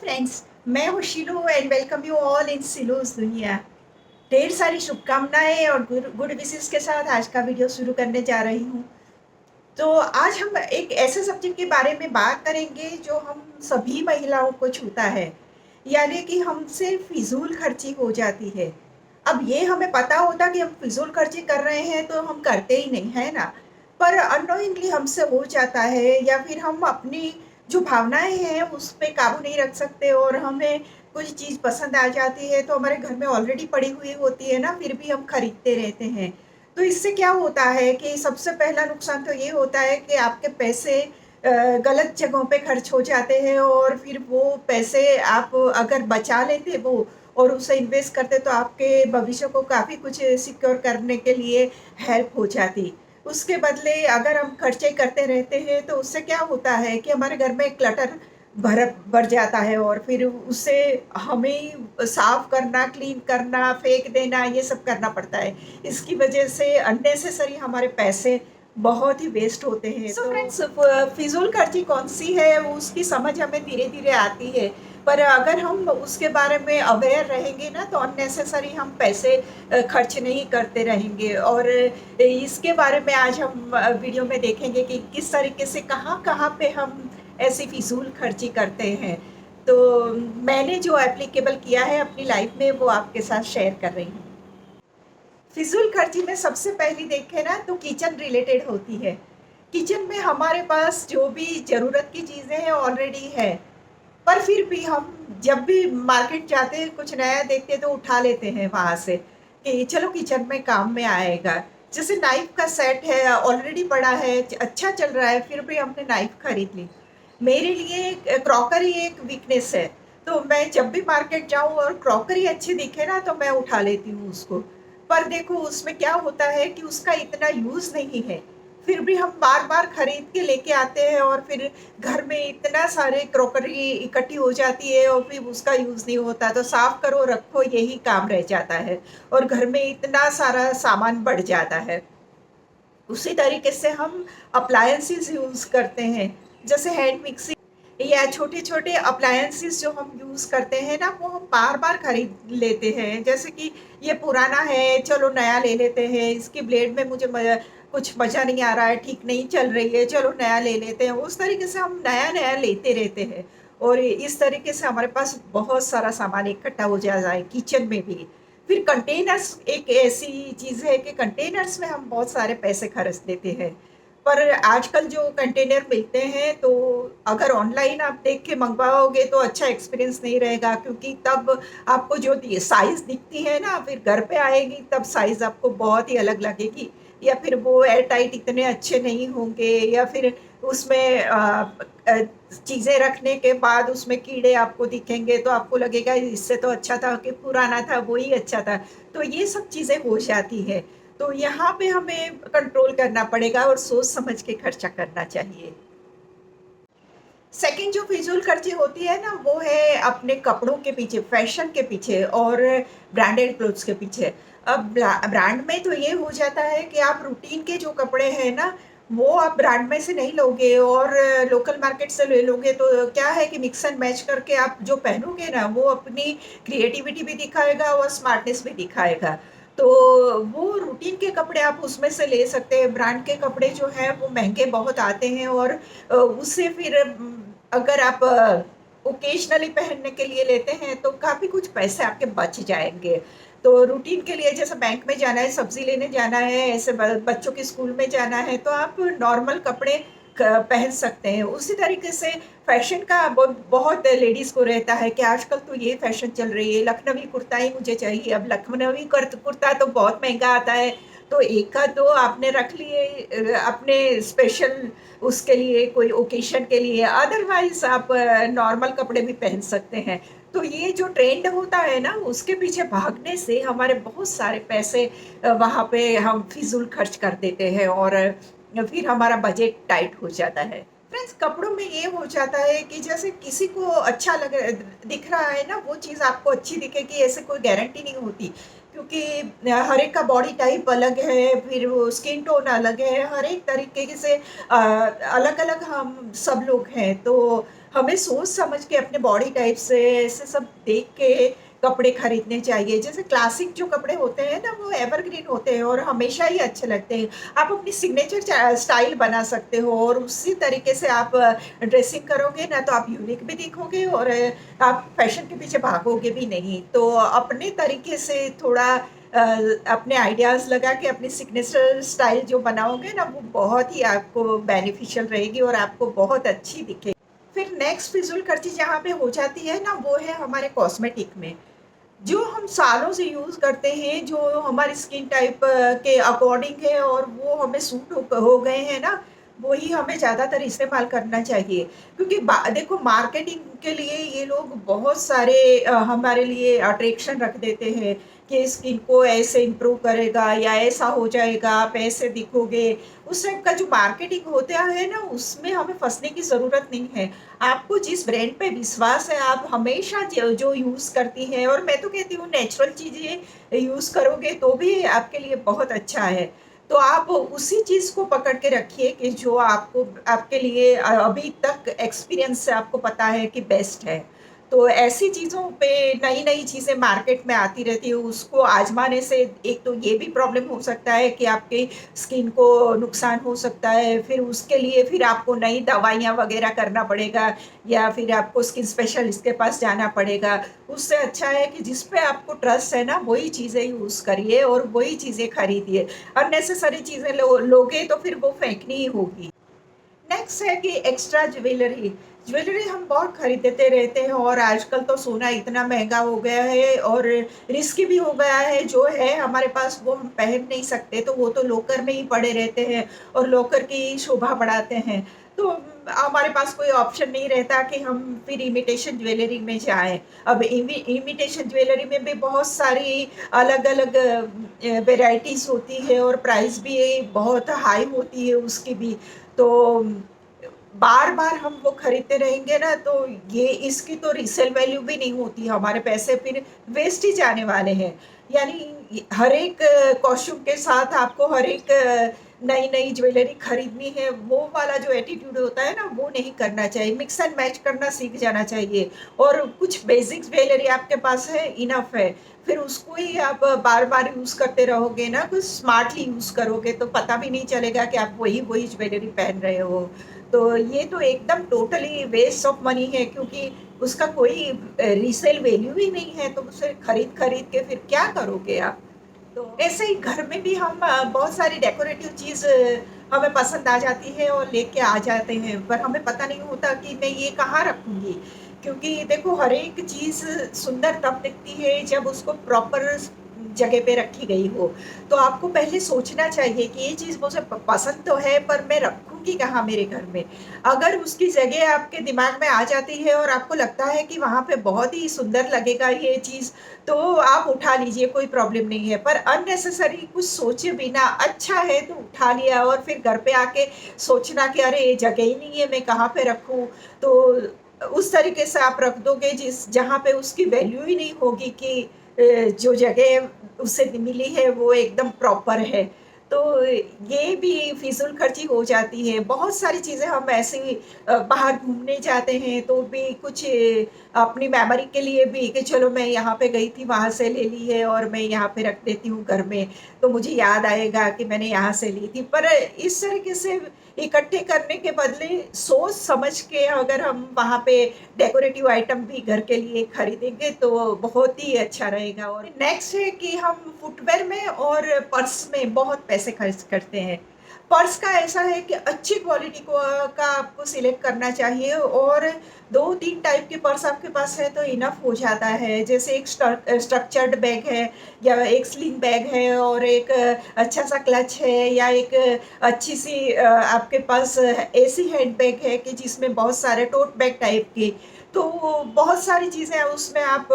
Friends, मैं हूँ Shilu and welcome you all in Silu's दुनिया। ढेर सारी शुभकामनाएं और गुड विशेस के साथ आज का वीडियो शुरू करने जा रही हूँ। तो आज हम एक ऐसे सब्जेक्ट के बारे में बात करेंगे जो हम सभी महिलाओं को छूता है, यानी कि हमसे फिजूल खर्ची हो जाती है। अब ये हमें पता होता कि हम फिजूल खर्ची कर रहे हैं तो हम करते ही नहीं, है ना? पर अननोइंगली हमसे हो जाता है, या फिर हम अपनी जो भावनाएं हैं उस पे काबू नहीं रख सकते और हमें कुछ चीज़ पसंद आ जाती है तो हमारे घर में ऑलरेडी पड़ी हुई होती है ना, फिर भी हम खरीदते रहते हैं। तो इससे क्या होता है कि सबसे पहला नुकसान तो ये होता है कि आपके पैसे गलत जगहों पे खर्च हो जाते हैं, और फिर वो पैसे आप अगर बचा लेते वो और उसे इन्वेस्ट करते तो आपके भविष्य को काफ़ी कुछ सिक्योर करने के लिए हेल्प हो जाती। उसके बदले अगर हम खर्चे करते रहते हैं तो उससे क्या होता है कि हमारे घर में क्लटर बढ़ जाता है, और फिर उसे हमें साफ करना, क्लीन करना, फेंक देना, ये सब करना पड़ता है। इसकी वजह से अननेसेसरी हमारे पैसे बहुत ही वेस्ट होते हैं। सो फ्रेंड्स, फिजूल खर्ची कौन सी है वो उसकी समझ हमें धीरे धीरे आती है, पर अगर हम उसके बारे में अवेयर रहेंगे ना तो अननेसेसरी हम पैसे खर्च नहीं करते रहेंगे। और इसके बारे में आज हम वीडियो में देखेंगे कि किस तरीके से कहाँ कहाँ पे हम ऐसी फिजूल खर्ची करते हैं। तो मैंने जो एप्लीकेबल किया है अपनी लाइफ में वो आपके साथ शेयर कर रही हूँ। फिजूल खर्ची में सबसे पहली देखें ना तो किचन रिलेटेड होती है। किचन में हमारे पास जो भी ज़रूरत की चीज़ें हैं ऑलरेडी है, पर फिर भी हम जब भी मार्केट जाते हैं कुछ नया देखते हैं तो उठा लेते हैं वहाँ से कि चलो किचन में काम में आएगा। जैसे नाइफ का सेट है, ऑलरेडी पड़ा है, अच्छा चल रहा है, फिर भी हमने नाइफ खरीद ली। मेरे लिए क्रॉकरी एक वीकनेस है, तो मैं जब भी मार्केट जाऊँ और क्रॉकरी अच्छी दिखे ना तो मैं उठा लेती हूँ उसको। पर देखो उसमें क्या होता है कि उसका इतना यूज़ नहीं है, फिर भी हम बार-बार खरीद के लेके आते हैं और फिर घर में इतना सारे क्रॉकरी इकट्ठी हो जाती है और फिर उसका यूज़ नहीं होता, तो साफ करो, रखो, यही काम रह जाता है और घर में इतना सारा सामान बढ़ जाता है। उसी तरीके से हम अप्लायंसेस यूज़ करते हैं, जैसे हैंड मिक्सी या छोटे-छोटे अप्लायंसेस जो हम यूज़ करते हैं ना, वो हम बार-बार खरीद लेते हैं। जैसे कि ये पुराना है, चलो नया ले लेते हैं, इसकी ब्लेड में मुझे कुछ मज़ा नहीं आ रहा है, ठीक नहीं चल रही है, चलो नया ले लेते हैं। उस तरीके से हम नया-नया लेते रहते हैं और इस तरीके से हमारे पास बहुत सारा सामान इकट्ठा हो जाता है किचन में भी। फिर कंटेनर्स एक ऐसी चीज़ है कि कंटेनर्स में हम बहुत सारे पैसे खर्च देते हैं। पर आजकल जो कंटेनर मिलते हैं तो अगर ऑनलाइन आप देख के मंगवाओगे तो अच्छा एक्सपीरियंस नहीं रहेगा, क्योंकि तब आपको जो साइज़ दिखती है ना फिर घर पे आएगी तब साइज़ आपको बहुत ही अलग लगेगी, या फिर वो एयर टाइट इतने अच्छे नहीं होंगे, या फिर उसमें चीज़ें रखने के बाद उसमें कीड़े आपको दिखेंगे तो आपको लगेगा इससे तो अच्छा था कि पुराना था वो ही अच्छा था। तो ये सब चीज़ें हो जाती है। तो यहाँ पे हमें कंट्रोल करना पड़ेगा और सोच समझ के खर्चा करना चाहिए। सेकंड जो फिजूल खर्ची होती है ना वो है अपने कपड़ों के पीछे, फैशन के पीछे और ब्रांडेड क्लोथ्स के पीछे। अब ब्रांड में तो ये हो जाता है कि आप रूटीन के जो कपड़े हैं ना वो आप ब्रांड में से नहीं लोगे और लोकल मार्केट से ले लोगे, तो क्या है कि मिक्स एंड मैच करके आप जो पहनोगे ना वो अपनी क्रिएटिविटी भी दिखाएगा और स्मार्टनेस भी दिखाएगा। तो वो रूटीन के कपड़े आप उसमें से ले सकते हैं। ब्रांड के कपड़े जो हैं वो महंगे बहुत आते हैं और उससे फिर अगर आप ओकेजनली पहनने के लिए लेते हैं तो काफ़ी कुछ पैसे आपके बच जाएँगे। तो रूटीन के लिए जैसे बैंक में जाना है, सब्ज़ी लेने जाना है, ऐसे बच्चों के स्कूल में जाना है तो आप नॉर्मल कपड़े पहन सकते हैं। उसी तरीके से फैशन का बहुत लेडीज़ को रहता है कि आजकल तो ये फैशन चल रही है, लखनवी कुर्ता ही मुझे चाहिए। अब लखनवी कुर्ता तो बहुत महँगा आता है, तो एक आध दो आपने रख लिए अपने स्पेशल उसके लिए, कोई ओकेशन के लिए, अदरवाइज़ आप नॉर्मल कपड़े भी पहन सकते हैं। तो ये जो ट्रेंड होता है ना, उसके पीछे भागने से हमारे बहुत सारे पैसे वहाँ पे हम फिज़ूल खर्च कर देते हैं और फिर हमारा बजट टाइट हो जाता है। फ्रेंड्स, कपड़ों में ये हो जाता है कि जैसे किसी को अच्छा दिख रहा है ना, वो चीज़ आपको अच्छी दिखेगी ऐसे कोई गारंटी नहीं होती। क्योंकि हर एक का बॉडी टाइप अलग है, फिर वो स्किन टोन अलग है, हर एक तरीके से अलग-अलग हम सब लोग हैं। तो हमें सोच समझ के अपने बॉडी टाइप से ऐसे सब देख के कपड़े खरीदने चाहिए। जैसे क्लासिक जो कपड़े होते हैं ना, वो एवरग्रीन होते हैं और हमेशा ही अच्छे लगते हैं। आप अपनी सिग्नेचर स्टाइल बना सकते हो और उसी तरीके से आप ड्रेसिंग करोगे ना, तो आप यूनिक भी दिखोगे और आप फैशन के पीछे भागोगे भी नहीं। तो अपने तरीके से थोड़ा अपने आइडियाज़ लगा के अपनी सिग्नेचर स्टाइल जो बनाओगे ना, वो बहुत ही आपको बेनिफिशियल रहेगी और आपको बहुत अच्छी दिखेगी। फिर नेक्स्ट फिजूल खर्ची जहाँ पे हो जाती है ना, वो है हमारे कॉस्मेटिक में। जो हम सालों से यूज़ करते हैं, जो हमारी स्किन टाइप के अकॉर्डिंग है और वो हमें सूट हो गए हैं ना, वही हमें ज़्यादातर इस्तेमाल करना चाहिए। क्योंकि देखो, मार्केटिंग के लिए ये लोग बहुत सारे हमारे लिए अट्रैक्शन रख देते हैं कि स्किन को ऐसे इम्प्रूव करेगा या ऐसा हो जाएगा, आप ऐसे दिखोगे। उस टाइप का जो मार्केटिंग होता है ना, उसमें हमें फंसने की ज़रूरत नहीं है। आपको जिस ब्रांड पे विश्वास है, आप हमेशा जो जो यूज़ करती हैं, और मैं तो कहती हूँ नेचुरल चीज़ें यूज़ करोगे तो भी आपके लिए बहुत अच्छा है। तो आप उसी चीज़ को पकड़ के रखिए कि जो आपको आपके लिए अभी तक एक्सपीरियंस से आपको पता है कि बेस्ट है। तो ऐसी चीज़ों पे नई-नई चीज़ें मार्केट में आती रहती है, उसको आज़माने से एक तो ये भी प्रॉब्लम हो सकता है कि आपकी स्किन को नुकसान हो सकता है, फिर उसके लिए फिर आपको नई दवाइयाँ वग़ैरह करना पड़ेगा या फिर आपको स्किन स्पेशलिस्ट के पास जाना पड़ेगा। उससे अच्छा है कि जिस पे आपको ट्रस्ट है ना, वही चीज़ें यूज़ करिए और वही चीज़ें खरीदिए। अननेसेसरी चीज़ें लोगे तो फिर वो फेंकनी ही होगी। नेक्स्ट है कि एक्स्ट्रा ज्वेलरी। ज्वेलरी हम बहुत खरीदते रहते हैं और आजकल तो सोना इतना महँगा हो गया है और रिस्की भी हो गया है। जो है हमारे पास वो हम पहन नहीं सकते, तो वो तो लॉकर में ही पड़े रहते हैं और लॉकर की शोभा बढ़ाते हैं। तो हमारे पास कोई ऑप्शन नहीं रहता कि हम फिर इमिटेशन ज्वेलरी में जाएँ। अब इमिटेशन ज्वेलरी में भी बहुत सारी अलग-अलग वैराइटीज़ होती है और प्राइस भी बहुत हाई होती है उसकी भी। तो बार-बार हम वो खरीदते रहेंगे ना, तो ये इसकी तो रीसेल वैल्यू भी नहीं होती, हमारे पैसे फिर वेस्ट ही जाने वाले हैं। यानी हर एक कॉस्ट्यूम के साथ आपको हर एक नई-नई ज्वेलरी खरीदनी है, वो वाला जो एटीट्यूड होता है ना, वो नहीं करना चाहिए। मिक्स एंड मैच करना सीख जाना चाहिए और कुछ बेसिक ज्वेलरी आपके पास है, इनफ है। फिर उसको ही आप बार-बार यूज़ करते रहोगे ना, कुछ स्मार्टली यूज़ करोगे, तो पता भी नहीं चलेगा कि आप वही-वही ज्वेलरी पहन रहे हो। तो ये तो एकदम टोटली वेस्ट ऑफ मनी है, क्योंकि उसका कोई रीसेल वैल्यू ही नहीं है, तो उसे खरीद-खरीद के फिर क्या करोगे आप? तो ऐसे ही घर में भी हम बहुत सारी डेकोरेटिव चीज़ हमें पसंद आ जाती है और लेके आ जाते हैं, पर हमें पता नहीं होता कि मैं ये कहाँ रखूँगी? क्योंकि देखो, हर एक चीज़ सुंदर तब दिखती है जब उसको प्रॉपर जगह पे रखी गई हो। तो आपको पहले सोचना चाहिए कि ये चीज़ मुझे पसंद तो है, पर मैं रखूँगी कहाँ मेरे घर में? अगर उसकी जगह आपके दिमाग में आ जाती है और आपको लगता है कि वहाँ पे बहुत ही सुंदर लगेगा ये चीज़, तो आप उठा लीजिए, कोई प्रॉब्लम नहीं है। पर अननेसेसरी कुछ सोचे बिना अच्छा है तो उठा लिया और फिर घर पे आके सोचना कि अरे ये जगह ही नहीं है, मैं कहाँ पे रखूँ? तो उस तरीके से आप रख दोगे जिस जहाँ पे उसकी वैल्यू ही नहीं होगी कि जो जगह उसे मिली है वो एकदम प्रॉपर है। तो ये भी फिज़ूल खर्ची हो जाती है। बहुत सारी चीज़ें हम ऐसे ही बाहर घूमने जाते हैं तो भी कुछ अपनी मेमोरी के लिए भी कि चलो मैं यहाँ पे गई थी, वहाँ से ले ली है और मैं यहाँ पे रख देती हूँ घर में, तो मुझे याद आएगा कि मैंने यहाँ से ली थी। पर इस तरीके से इकट्ठे करने के बदले सोच समझ के अगर हम वहाँ पे डेकोरेटिव आइटम भी घर के लिए खरीदेंगे तो बहुत ही अच्छा रहेगा। और नेक्स्ट है कि हम फुटवियर में और पर्स में बहुत पैसे खर्च करते हैं। पर्स का ऐसा है कि अच्छी क्वालिटी को का आपको सिलेक्ट करना चाहिए और 2-3 टाइप के पर्स आपके पास है तो इनफ हो जाता है। जैसे एक स्ट्रक्चर्ड बैग है या एक स्लिंग बैग है और एक अच्छा-सा क्लच है या एक अच्छी-सी आपके पास ऐसी हैंडबैग है कि जिसमें बहुत सारे टोट बैग टाइप की, तो बहुत सारी चीज़ें उसमें आप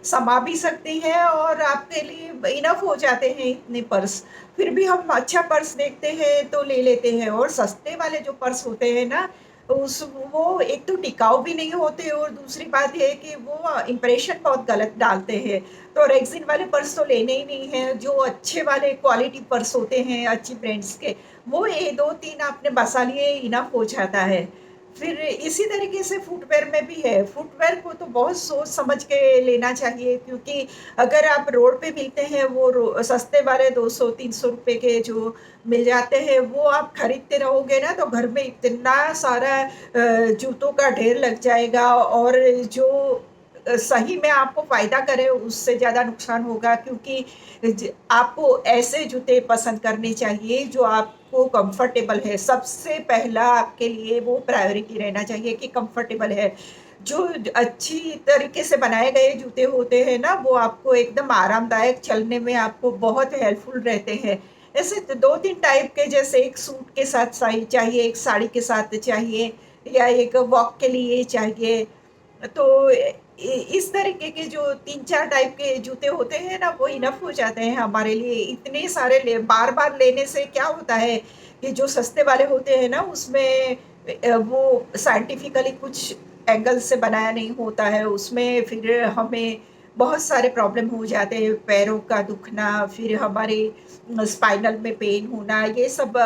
समा भी सकती हैं और आपके लिए इनफ हो जाते हैं इतने पर्स। फिर भी हम अच्छा पर्स देखते हैं तो ले लेते हैं और सस्ते वाले जो पर्स होते हैं ना, उस वो एक तो टिकाऊ भी नहीं होते और दूसरी बात ये है कि वो इम्प्रेशन बहुत गलत डालते हैं। तो रेक्सिन वाले पर्स तो लेने ही नहीं हैं, जो अच्छे वाले क्वालिटी पर्स होते हैं अच्छी ब्रांड्स के, वो ये 2-3 आपने बसा लिए इनफ हो जाता है। फिर इसी तरीके से फुटवियर में भी है। फुटवियर को तो बहुत सोच समझ के लेना चाहिए, क्योंकि अगर आप रोड पे मिलते हैं वो सस्ते वाले 200-300 रुपए के जो मिल जाते हैं, वो आप खरीदते रहोगे ना तो घर में इतना सारा जूतों का ढेर लग जाएगा, और जो सही में आपको फ़ायदा करे उससे ज़्यादा नुकसान होगा, क्योंकि आपको ऐसे जूते पसंद करने चाहिए जो आपको कंफर्टेबल है। सबसे पहला आपके लिए वो प्रायोरिटी रहना चाहिए कि कंफर्टेबल है। जो अच्छी तरीके से बनाए गए जूते होते हैं ना, वो आपको एकदम आरामदायक, चलने में आपको बहुत हेल्पफुल रहते हैं। ऐसे 2-3 टाइप के, जैसे एक सूट के साथ चाहिए, एक साड़ी के साथ चाहिए, या एक वॉक के लिए चाहिए। तो इस तरीके के जो 3-4 टाइप के जूते होते हैं ना, वो इनफ हो जाते हैं हमारे लिए। इतने सारे ले बार बार लेने से क्या होता है कि जो सस्ते वाले होते हैं ना, उसमें वो साइंटिफिकली कुछ एंगल से बनाया नहीं होता है, उसमें फिर हमें बहुत सारे प्रॉब्लम हो जाते हैं, पैरों का दुखना, फिर हमारे स्पाइनल में पेन होना, ये सब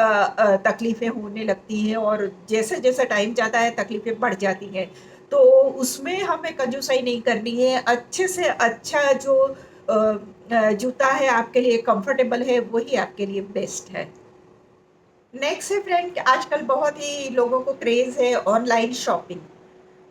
तकलीफ़ें होने लगती हैं, और जैसे जैसे टाइम जाता है तकलीफ़ें बढ़ जाती हैं। तो उसमें हमें कंजूसाई नहीं करनी है। अच्छे से अच्छा जो जूता है आपके लिए कंफर्टेबल है, वही आपके लिए बेस्ट है। नेक्स्ट है फ्रेंड, आजकल बहुत ही लोगों को क्रेज़ है ऑनलाइन शॉपिंग।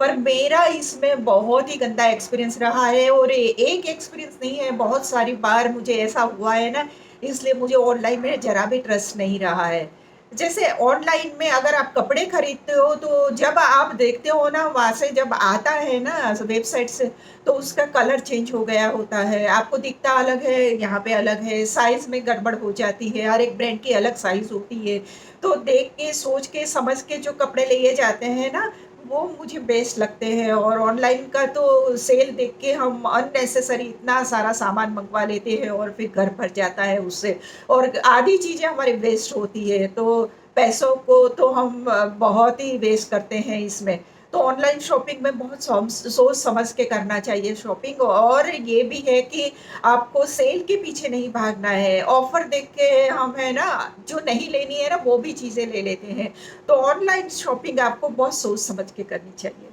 पर मेरा इसमें बहुत ही गंदा एक्सपीरियंस रहा है, और एक एक्सपीरियंस नहीं है, बहुत सारी बार मुझे ऐसा हुआ है ना, इसलिए मुझे ऑनलाइन में ज़रा भी ट्रस्ट नहीं रहा है। जैसे ऑनलाइन में अगर आप कपड़े खरीदते हो, तो जब आप देखते हो ना, वहाँ से जब आता है ना वेबसाइट से, तो उसका कलर चेंज हो गया होता है, आपको दिखता अलग है, यहाँ पे अलग है, साइज़ में गड़बड़ हो जाती है, हर एक ब्रांड की अलग साइज़ होती है। तो देख के, सोच के, समझ के जो कपड़े लिए जाते हैं ना, वो मुझे बेस्ट लगते हैं। और ऑनलाइन का तो सेल देख के हम अननेसेसरी इतना सारा सामान मंगवा लेते हैं, और फिर घर भर जाता है उससे, और आधी चीज़ें हमारी वेस्ट होती है। तो पैसों को तो हम बहुत ही वेस्ट करते हैं इसमें। तो ऑनलाइन शॉपिंग में बहुत सोच समझ के करना चाहिए शॉपिंग, और ये भी है कि आपको सेल के पीछे नहीं भागना है। ऑफर देख के हम है ना, जो नहीं लेनी है ना, वो भी चीज़ें ले लेते हैं। तो ऑनलाइन शॉपिंग आपको बहुत सोच समझ के करनी चाहिए।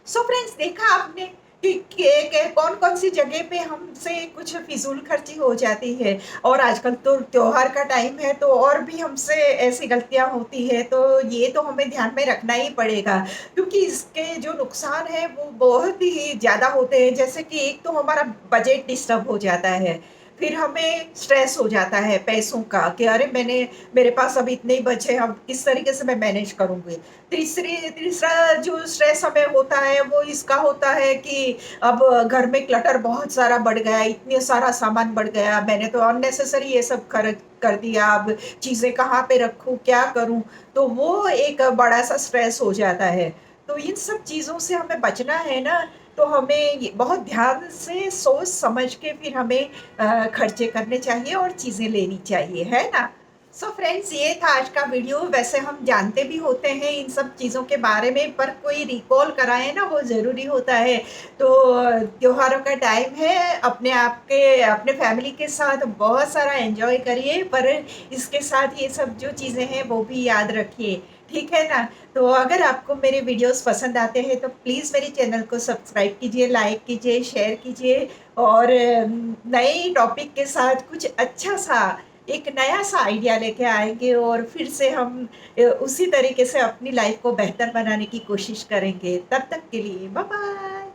सो फ्रेंड्स, देखा आपने कि कौन-कौन सी जगह पे हमसे कुछ फिज़ूल खर्ची हो जाती है, और आजकल तो त्योहार का टाइम है, तो और भी हमसे ऐसी गलतियाँ होती हैं, तो ये तो हमें ध्यान में रखना ही पड़ेगा, क्योंकि इसके जो नुकसान हैं वो बहुत ही ज़्यादा होते हैं। जैसे कि एक तो हमारा बजट डिस्टर्ब हो जाता है, फिर हमें स्ट्रेस हो जाता है पैसों का कि अरे मेरे पास अभी इतने ही बचे, अब किस तरीके से मैं मैनेज करूँगी। तीसरा जो स्ट्रेस हमें होता है वो इसका होता है कि अब घर में क्लटर बहुत सारा बढ़ गया, इतने सारा सामान बढ़ गया, मैंने तो अननेसेसरी ये सब खर्च कर दिया, अब चीज़ें कहाँ पे रखूँ, क्या करूँ? तो वो एक बड़ा-सा स्ट्रेस हो जाता है। तो इन सब चीज़ों से हमें बचना है ना, तो हमें ये बहुत ध्यान से सोच समझ के फिर हमें खर्चे करने चाहिए और चीज़ें लेनी चाहिए, है ना? सो फ्रेंड्स, ये था आज का वीडियो। वैसे हम जानते भी होते हैं इन सब चीज़ों के बारे में, पर कोई रिकॉल कराए ना, वो ज़रूरी होता है। तो त्योहारों का टाइम है, अपने फैमिली के साथ बहुत सारा एंजॉय करिए, पर इसके साथ ये सब जो चीज़ें हैं वो भी याद रखिए, ठीक है ना? तो अगर आपको मेरे वीडियोस पसंद आते हैं तो प्लीज़ मेरे चैनल को सब्सक्राइब कीजिए, लाइक कीजिए, शेयर कीजिए, और नए टॉपिक के साथ कुछ अच्छा सा, एक नया-सा आइडिया लेके आएँगे, और फिर से हम उसी तरीके से अपनी लाइफ़ को बेहतर बनाने की कोशिश करेंगे। तब तक के लिए बाय-बाय।